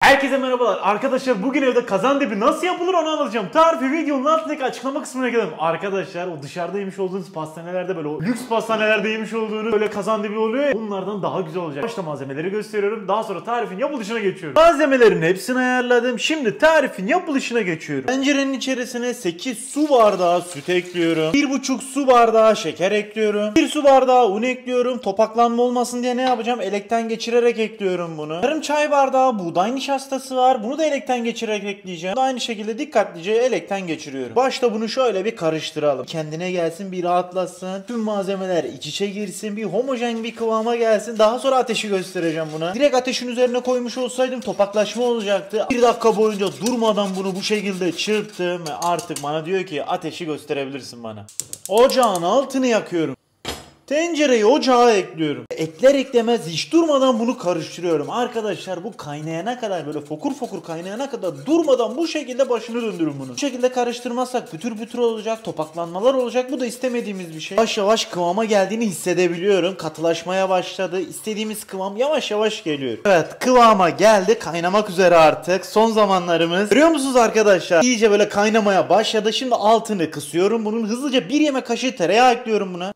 Herkese merhabalar arkadaşlar, bugün evde kazandibi nasıl yapılır onu anlatacağım. Tarifi videonun altındaki açıklama kısmına gelin. Arkadaşlar o dışarıda yemiş olduğunuz pastanelerde, böyle o lüks pastanelerde yemiş olduğunuz böyle kazandibi oluyor ya, bunlardan daha güzel olacak. Başta malzemeleri gösteriyorum, daha sonra tarifin yapılışına geçiyorum. Malzemelerin hepsini ayarladım, şimdi tarifin yapılışına geçiyorum. Tencerenin içerisine 8 su bardağı süt ekliyorum, 1,5 su bardağı şeker ekliyorum, 1 su bardağı un ekliyorum. Topaklanma olmasın diye ne yapacağım? Elekten geçirerek ekliyorum bunu. Yarım çay bardağı buğday nişastası var. Bunu da elekten geçirerek ekleyeceğim. Aynı şekilde dikkatlice elekten geçiriyorum. Başta bunu şöyle bir karıştıralım. Kendine gelsin, bir rahatlasın. Tüm malzemeler iç içe girsin. Bir homojen bir kıvama gelsin. Daha sonra ateşi göstereceğim buna. Direkt ateşin üzerine koymuş olsaydım topaklaşma olacaktı. 1 dakika boyunca durmadan bunu bu şekilde çırptım ve artık bana diyor ki ateşi gösterebilirsin bana. Ocağın altını yakıyorum. Tencereyi ocağa ekliyorum. Ekler eklemez hiç durmadan bunu karıştırıyorum. Arkadaşlar bu kaynayana kadar, böyle fokur fokur kaynayana kadar durmadan bu şekilde başını döndürün bunu. Bu şekilde karıştırmazsak pütür pütür olacak, topaklanmalar olacak. Bu da istemediğimiz bir şey. Yavaş yavaş kıvama geldiğini hissedebiliyorum. Katılaşmaya başladı. İstediğimiz kıvam yavaş yavaş geliyor. Evet, kıvama geldi. Kaynamak üzere artık. Son zamanlarımız. Görüyor musunuz arkadaşlar? İyice böyle kaynamaya başladı. Şimdi altını kısıyorum. Bunun hızlıca 1 yemek kaşığı tereyağı ekliyorum buna.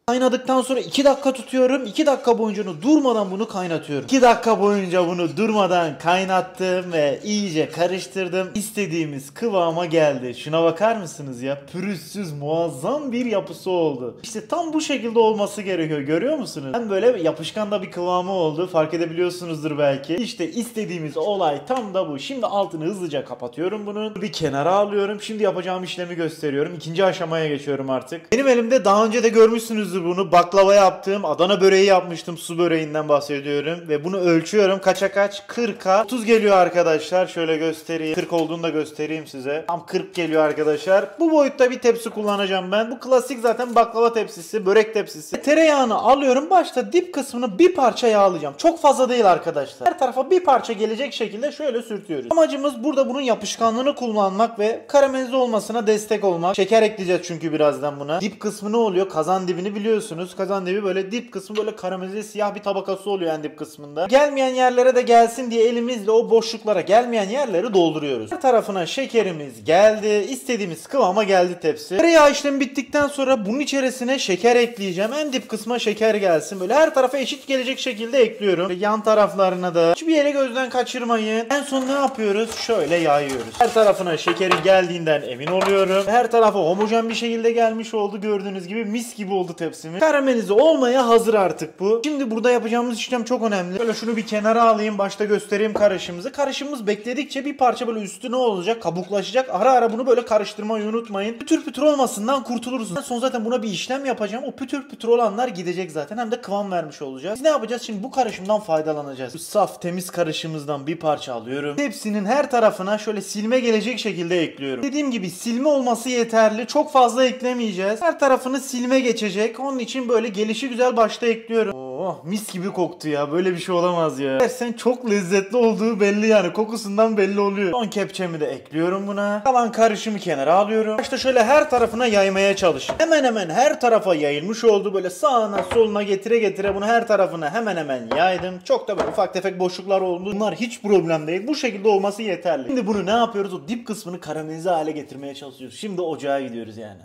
Kaynadıktan sonra 2 dakika tutuyorum. 2 dakika boyunca durmadan bunu kaynatıyorum. 2 dakika boyunca bunu durmadan kaynattım ve iyice karıştırdım. İstediğimiz kıvama geldi. Şuna bakar mısınız ya? Pürüzsüz, muazzam bir yapısı oldu. İşte tam bu şekilde olması gerekiyor. Görüyor musunuz? Hem böyle yapışkan da bir kıvamı oldu. Fark edebiliyorsunuzdur belki. İşte istediğimiz olay tam da bu. Şimdi altını hızlıca kapatıyorum bunun. Bir kenara alıyorum. Şimdi yapacağım işlemi gösteriyorum. İkinci aşamaya geçiyorum artık. Benim elimde daha önce de görmüşsünüzdür bunu. Baklava yaptım. Adana böreği yapmıştım. Su böreğinden bahsediyorum. Ve bunu ölçüyorum. Kaça kaç? 40'a 30 geliyor arkadaşlar. Şöyle göstereyim. 40 olduğunu da göstereyim size. Tam 40 geliyor arkadaşlar. Bu boyutta bir tepsi kullanacağım ben. Bu klasik zaten baklava tepsisi. Börek tepsisi. Tereyağını alıyorum. Başta dip kısmını bir parça yağlayacağım. Çok fazla değil arkadaşlar. Her tarafa bir parça gelecek şekilde şöyle sürtüyoruz. Amacımız burada bunun yapışkanlığını kullanmak ve karamelize olmasına destek olmak. Şeker ekleyeceğiz çünkü birazdan buna. Dip kısmı ne oluyor? Kazan dibini biliyorsunuz. Kazan dibi böyle dip kısmı böyle karamelize siyah bir tabakası oluyor en dip kısmında. Gelmeyen yerlere de gelsin diye elimizle o boşluklara gelmeyen yerleri dolduruyoruz. Her tarafına şekerimiz geldi. İstediğimiz kıvama geldi tepsi. Tereyağı işlemi bittikten sonra bunun içerisine şeker ekleyeceğim. En dip kısma şeker gelsin. Böyle her tarafa eşit gelecek şekilde ekliyorum. Ve yan taraflarına da hiçbir yere gözden kaçırmayın. En son ne yapıyoruz? Şöyle yayıyoruz. Her tarafına şekerin geldiğinden emin oluyorum. Her tarafa homojen bir şekilde gelmiş oldu. Gördüğünüz gibi mis gibi oldu tepsimiz. Karamelize olmaya hazır artık bu. Şimdi burada yapacağımız işlem çok önemli. Böyle şunu bir kenara alayım. Başta göstereyim karışımımızı. Karışımımız bekledikçe bir parça böyle üstü ne olacak? Kabuklaşacak. Ara ara bunu böyle karıştırmayı unutmayın. Pütür pütür olmasından kurtuluruz. En son zaten buna bir işlem yapacağım. O pütür pütür olanlar gidecek zaten. Hem de kıvam vermiş olacağız. Biz ne yapacağız? Şimdi bu karışımdan faydalanacağız. Bu saf temiz karışımımızdan bir parça alıyorum. Hepsinin her tarafına şöyle silme gelecek şekilde ekliyorum. Dediğim gibi silme olması yeterli. Çok fazla eklemeyeceğiz. Her tarafını silme geçecek. Onun için böyle gelişi güzel başta ekliyorum. Oh, mis gibi koktu ya. Böyle bir şey olamaz ya. Dersen çok lezzetli olduğu belli yani. Kokusundan belli oluyor. Son kepçemi de ekliyorum buna. Kalan karışımı kenara alıyorum. Başta şöyle her tarafına yaymaya çalışın. Hemen hemen her tarafa yayılmış oldu. Böyle sağına soluna getire getire bunu her tarafına hemen hemen yaydım. Çok da böyle ufak tefek boşluklar oldu. Bunlar hiç problem değil. Bu şekilde olması yeterli. Şimdi bunu ne yapıyoruz? O dip kısmını karamelize hale getirmeye çalışıyoruz. Şimdi ocağa gidiyoruz yani.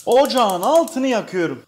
Ocağın altını yakıyorum.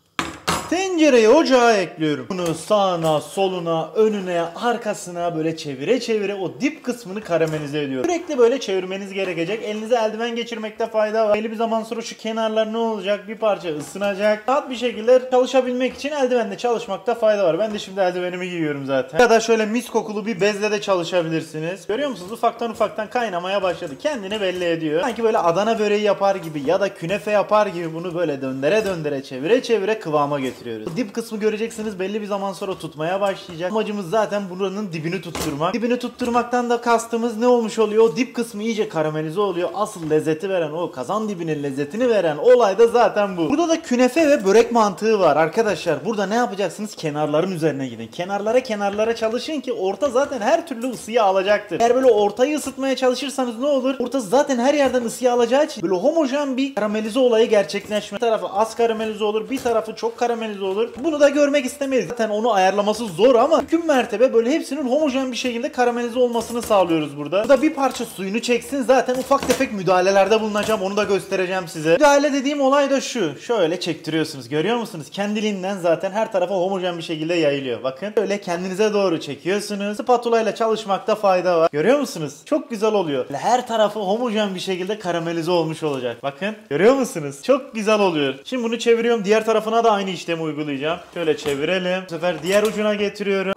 Tencereyi ocağa ekliyorum. Bunu sağına, soluna, önüne, arkasına böyle çevire çevire o dip kısmını karamelize ediyorum. Sürekli böyle çevirmeniz gerekecek. Elinize eldiven geçirmekte fayda var. Belli bir zaman sonra şu kenarlar ne olacak? Bir parça ısınacak. Rahat bir şekilde çalışabilmek için eldivenle çalışmakta fayda var. Ben de şimdi eldivenimi giyiyorum zaten. Ya da şöyle mis kokulu bir bezle de çalışabilirsiniz. Görüyor musunuz? Ufaktan ufaktan kaynamaya başladı. Kendini belli ediyor. Sanki böyle Adana böreği yapar gibi ya da künefe yapar gibi bunu böyle döndere döndere çevire çevire kıvama getiriyoruz. Dip kısmı göreceksiniz belli bir zaman sonra tutmaya başlayacak. Amacımız zaten buranın dibini tutturmak. Dibini tutturmaktan da kastımız ne olmuş oluyor? O dip kısmı iyice karamelize oluyor. Asıl lezzeti veren, o kazan dibinin lezzetini veren olay da zaten bu. Burada da künefe ve börek mantığı var arkadaşlar. Burada ne yapacaksınız? Kenarların üzerine gidin. Kenarlara çalışın ki orta zaten her türlü ısıyı alacaktır. Eğer böyle ortayı ısıtmaya çalışırsanız ne olur? Orta zaten her yerden ısıyı alacağı için böyle homojen bir karamelize olayı gerçekleşme. Bir tarafı az karamelize olur, bir tarafı çok karamelize karamelize olur. Bunu da görmek istemeyiz. Zaten onu ayarlaması zor ama mümkün mertebe böyle hepsinin homojen bir şekilde karamelize olmasını sağlıyoruz burada. Burada bir parça suyunu çeksin, zaten ufak tefek müdahalelerde bulunacağım, onu da göstereceğim size. Müdahale dediğim olay da şu. Şöyle çektiriyorsunuz, görüyor musunuz? Kendiliğinden zaten her tarafa homojen bir şekilde yayılıyor. Bakın öyle kendinize doğru çekiyorsunuz. Spatula ile çalışmakta fayda var. Görüyor musunuz? Çok güzel oluyor. Her tarafı homojen bir şekilde karamelize olmuş olacak. Bakın görüyor musunuz? Çok güzel oluyor. Şimdi bunu çeviriyorum. Diğer tarafına da aynı işlemi uygulayacağım. Şöyle çevirelim. Bu sefer diğer ucuna getiriyorum.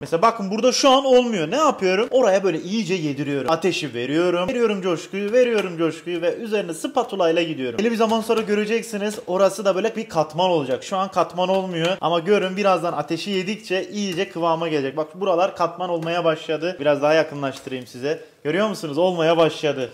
Mesela bakın burada şu an olmuyor. Ne yapıyorum? Oraya böyle iyice yediriyorum. Ateşi veriyorum. Veriyorum coşkuyu ve üzerine spatula ile gidiyorum. Belli bir zaman sonra göreceksiniz. Orası da böyle bir katman olacak. Şu an katman olmuyor. Ama görün birazdan ateşi yedikçe iyice kıvama gelecek. Bak buralar katman olmaya başladı. Biraz daha yakınlaştırayım size. Görüyor musunuz? Olmaya başladı.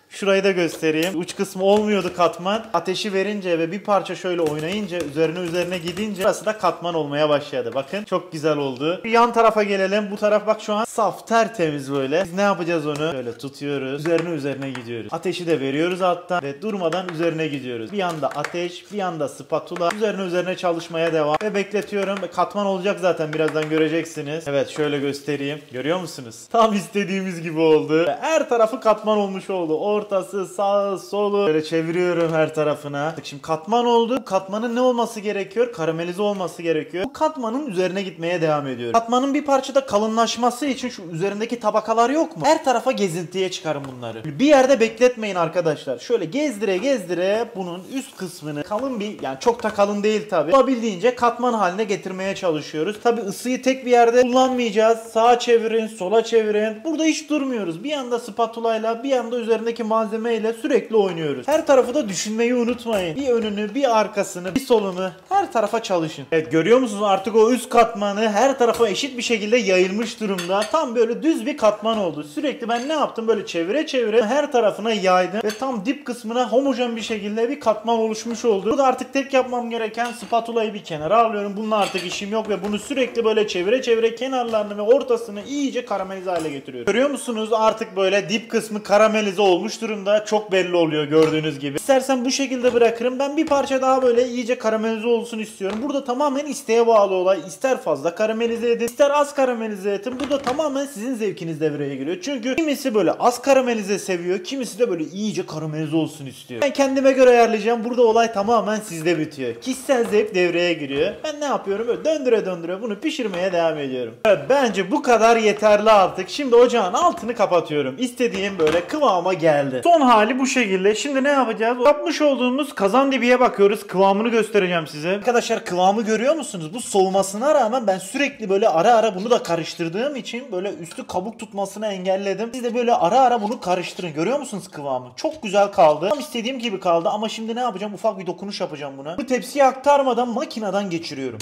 Şurayı da göstereyim. Uç kısmı olmuyordu katman. Ateşi verince ve bir parça şöyle oynayınca üzerine gidince burası da katman olmaya başladı. Bakın çok güzel oldu. Yan tarafa gelelim. Bu taraf bak şu an saf tertemiz böyle. Biz ne yapacağız onu? Şöyle tutuyoruz. Üzerine gidiyoruz. Ateşi de veriyoruz alttan ve durmadan üzerine gidiyoruz. Bir yanda ateş, bir yanda spatula. Üzerine çalışmaya devam. Ve bekletiyorum. Katman olacak zaten, birazdan göreceksiniz. Evet şöyle göstereyim. Görüyor musunuz? Tam istediğimiz gibi oldu. Ve her tarafı katman olmuş oldu. Ortası, sağı, solu. Böyle çeviriyorum her tarafına. Şimdi katman oldu. Katmanın ne olması gerekiyor? Karamelize olması gerekiyor. Bu katmanın üzerine gitmeye devam ediyor. Katmanın bir parçada kalınlaşması için şu üzerindeki tabakalar yok mu? Her tarafa gezintiye çıkarın bunları. Bir yerde bekletmeyin arkadaşlar. Şöyle gezdire bunun üst kısmını kalın yani çok da kalın değil tabi. Olabildiğince katman haline getirmeye çalışıyoruz. Tabi ısıyı tek bir yerde kullanmayacağız. Sağa çevirin, sola çevirin. Burada hiç durmuyoruz. Bir yanda spatulayla, bir yanda üzerindeki malzemeyle sürekli oynuyoruz. Her tarafı da düşünmeyi unutmayın. Bir önünü, bir arkasını, bir solunu, her tarafa çalışın. Evet görüyor musunuz? Artık o üst katmanı her tarafa eşit bir şekilde yayılmış durumda. Tam böyle düz bir katman oldu. Sürekli ben ne yaptım? Böyle çevire her tarafına yaydım ve tam dip kısmına homojen bir şekilde bir katman oluşmuş oldu. Burada artık tek yapmam gereken spatulayı bir kenara alıyorum. Bununla artık işim yok ve bunu sürekli böyle çevire kenarlarını ve ortasını iyice karamelize hale getiriyorum. Görüyor musunuz? Artık böyle dip kısmı karamelize olmuş durumda. Çok belli oluyor gördüğünüz gibi. İstersen bu şekilde bırakırım. Ben bir parça daha böyle iyice karamelize olsun istiyorum. Burada tamamen isteğe bağlı olay. İster fazla karamelize edin, ister az karamelize edin. Burada tamamen sizin zevkiniz devreye giriyor. Çünkü kimisi böyle az karamelize seviyor, kimisi de böyle iyice karamelize olsun istiyor. Ben kendime göre ayarlayacağım. Burada olay tamamen sizde bitiyor. Kişisel zevk devreye giriyor. Ben ne yapıyorum? Böyle döndüre bunu pişirmeye devam ediyorum. Evet, bence bu kadar yeterli artık. Şimdi ocağın altını kapatıyorum. İstediğim böyle kıvama geldi. Son hali bu şekilde. Şimdi ne yapacağız? Yapmış olduğumuz kazandibiye bakıyoruz. Kıvamını göstereceğim size. Arkadaşlar kıvamı görüyor musunuz? Bu soğumasına rağmen ben sürekli böyle ara bunu da karıştırdığım için böyle üstü kabuk tutmasını engelledim. Siz de böyle ara bunu karıştırın. Görüyor musunuz kıvamı? Çok güzel kaldı. Tam istediğim gibi kaldı ama şimdi ne yapacağım? Ufak bir dokunuş yapacağım buna. Bu tepsiye aktarmadan makineden geçiriyorum.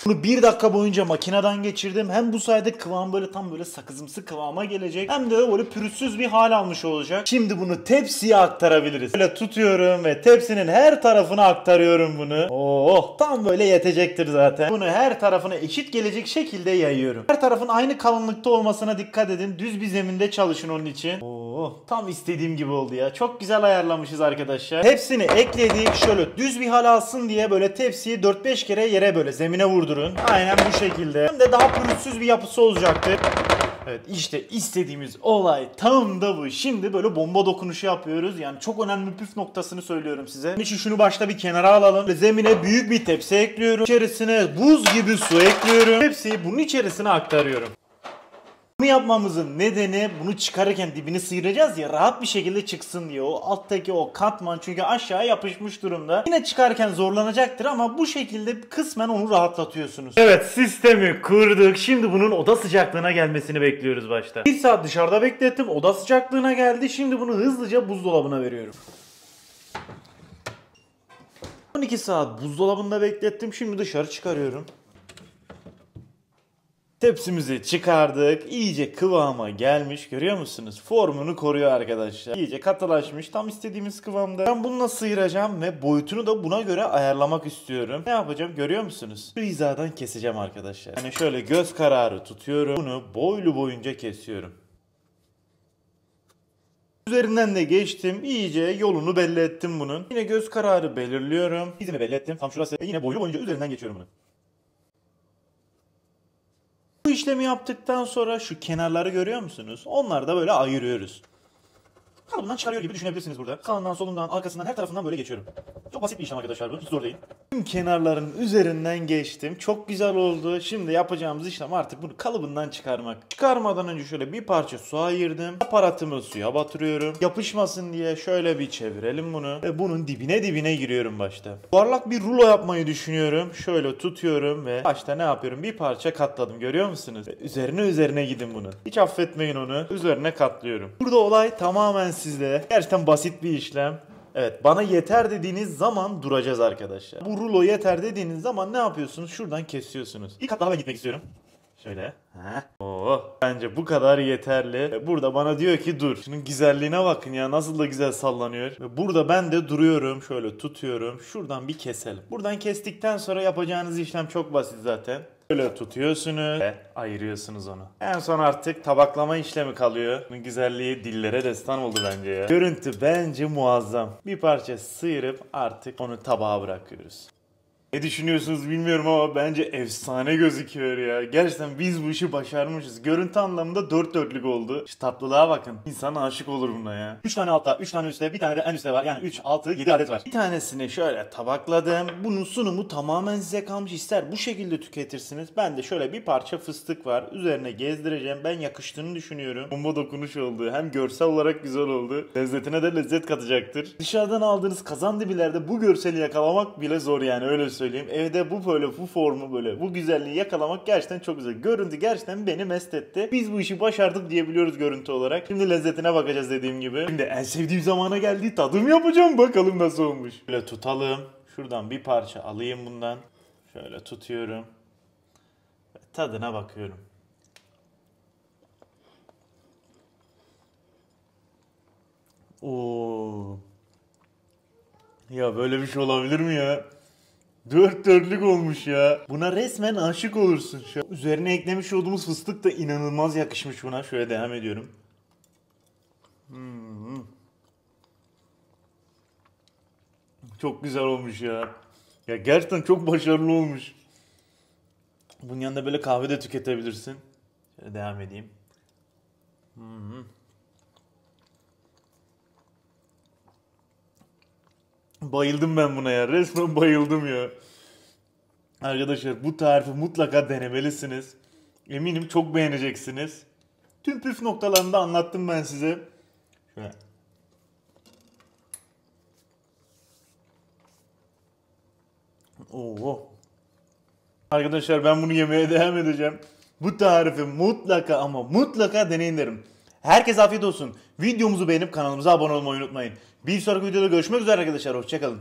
Bunu 1 dakika boyunca makineden geçirdim. Hem bu sayede kıvam böyle tam böyle sakızımsı kıvama gelecek. Hem de böyle pürüzsüz bir hal almış olacak. Şimdi bunu tepsiye aktarabiliriz. Böyle tutuyorum ve tepsinin her tarafına aktarıyorum bunu. Oh tam böyle yetecektir zaten. Bunu her tarafına eşit gelecek şekilde yayıyorum. Her tarafın aynı kalınlıkta olmasına dikkat edin. Düz bir zeminde çalışın onun için. Tam istediğim gibi oldu ya. Çok güzel ayarlamışız arkadaşlar. Hepsini ekledik. Şöyle düz bir hal alsın diye böyle tepsiyi 4-5 kere yere böyle zemine vurdurun. Aynen bu şekilde. Hem de daha pürüzsüz bir yapısı olacaktır. Evet işte istediğimiz olay tam da bu. Şimdi böyle bomba dokunuşu yapıyoruz. Yani çok önemli püf noktasını söylüyorum size. Bunun için şunu başta bir kenara alalım. Zemine büyük bir tepsi ekliyorum. İçerisine buz gibi su ekliyorum. Hepsini bunun içerisine aktarıyorum. Bunu yapmamızın nedeni bunu çıkarırken dibini sıyıracağız ya rahat bir şekilde çıksın diye. O alttaki o katman çünkü aşağı yapışmış durumda. Yine çıkarken zorlanacaktır ama bu şekilde kısmen onu rahatlatıyorsunuz. Evet sistemi kurduk. Şimdi bunun oda sıcaklığına gelmesini bekliyoruz başta. 1 saat dışarıda beklettim. Oda sıcaklığına geldi. Şimdi bunu hızlıca buzdolabına veriyorum. 12 saat buzdolabında beklettim. Şimdi dışarı çıkarıyorum. Tepsimizi çıkardık. İyice kıvama gelmiş. Görüyor musunuz? Formunu koruyor arkadaşlar. İyice katılaşmış. Tam istediğimiz kıvamda. Ben bununla sıyıracağım ve boyutunu da buna göre ayarlamak istiyorum. Ne yapacağım? Görüyor musunuz? Şu hizadan keseceğim arkadaşlar. Yani şöyle göz kararı tutuyorum. Bunu boylu boyunca kesiyorum. Üzerinden de geçtim. İyice yolunu belli ettim bunun. Yine göz kararı belirliyorum. İzini belli ettim. Tam şurası. Yine boylu boyunca üzerinden geçiyorum bunu. Bu işlemi yaptıktan sonra şu kenarları görüyor musunuz? Onları da böyle ayırıyoruz. Kalıbından çıkarıyor gibi düşünebilirsiniz burada. Sağından, solundan, arkasından, her tarafından böyle geçiyorum. Çok basit bir işlem arkadaşlar bu. Hiç zor değil. Tüm kenarların üzerinden geçtim. Çok güzel oldu. Şimdi yapacağımız işlem artık bunu kalıbından çıkarmak. Çıkarmadan önce şöyle bir parça su ayırdım. Aparatımı suya batırıyorum. Yapışmasın diye şöyle bir çevirelim bunu. Ve bunun dibine giriyorum başta. Yuvarlak bir rulo yapmayı düşünüyorum. Şöyle tutuyorum ve başta ne yapıyorum? Bir parça katladım. Görüyor musunuz? Ve üzerine gidin bunu. Hiç affetmeyin onu. Üzerine katlıyorum. Burada olay tamamen sizde. Gerçekten basit bir işlem. Evet, bana yeter dediğiniz zaman duracağız arkadaşlar. Bu rulo yeter dediğiniz zaman ne yapıyorsunuz? Şuradan kesiyorsunuz. İlk kat daha ben gitmek istiyorum. Şöyle. Bence bu kadar yeterli. Burada bana diyor ki dur. Şunun güzelliğine bakın ya, nasıl da güzel sallanıyor. Ve burada ben de duruyorum. Şöyle tutuyorum. Şuradan bir keselim. Buradan kestikten sonra yapacağınız işlem çok basit zaten. Böyle tutuyorsunuz ve ayırıyorsunuz onu. En son artık tabaklama işlemi kalıyor. Bunun güzelliği dillere destan oldu bence ya. Görüntü bence muazzam. Bir parça sıyırıp artık onu tabağa bırakıyoruz. Ne düşünüyorsunuz bilmiyorum ama bence efsane gözüküyor ya. Gerçekten biz bu işi başarmışız. Görüntü anlamında dört dörtlük oldu. Şu tatlılığa bakın. İnsan aşık olur buna ya. 3 tane altta, 3 tane üstte, bir tane de en üstte var. Yani 3, 6, 7 adet var. Bir tanesini şöyle tabakladım. Bunun sunumu tamamen size kalmış. İster bu şekilde tüketirsiniz. Ben de şöyle bir parça fıstık var. Üzerine gezdireceğim. Ben yakıştığını düşünüyorum. Bomba dokunuş oldu. Hem görsel olarak güzel oldu. Lezzetine de lezzet katacaktır. Dışarıdan aldığınız kazandibilerde bu görseli yakalamak bile zor yani, öyle söyleyeyim. Evde bu böyle, bu formu böyle, bu güzelliği yakalamak gerçekten çok güzel. Görüntü gerçekten beni mest etti. Biz bu işi başardık diyebiliyoruz görüntü olarak. Şimdi lezzetine bakacağız dediğim gibi. Şimdi en sevdiğim zamana geldi. Tadım yapacağım. Bakalım nasıl olmuş. Şöyle tutalım. Şuradan bir parça alayım bundan. Şöyle tutuyorum. Tadına bakıyorum. Oo. Ya böyle bir şey olabilir mi ya? Dört dörtlük olmuş ya. Buna resmen aşık olursun şu an. Üzerine eklemiş olduğumuz fıstık da inanılmaz yakışmış buna. Şöyle devam ediyorum. Çok güzel olmuş ya. Ya gerçekten çok başarılı olmuş. Bunun yanında böyle kahve de tüketebilirsin. Şöyle devam edeyim. Bayıldım ben buna ya. Resmen bayıldım ya. Arkadaşlar bu tarifi mutlaka denemelisiniz. Eminim çok beğeneceksiniz. Tüm püf noktalarını da anlattım ben size. Şöyle. Oo. Arkadaşlar ben bunu yemeye devam edeceğim. Bu tarifi mutlaka ama mutlaka deneyin derim. Herkese afiyet olsun. Videomuzu beğenip kanalımıza abone olmayı unutmayın. Bir sonraki videoda görüşmek üzere arkadaşlar. Hoşçakalın.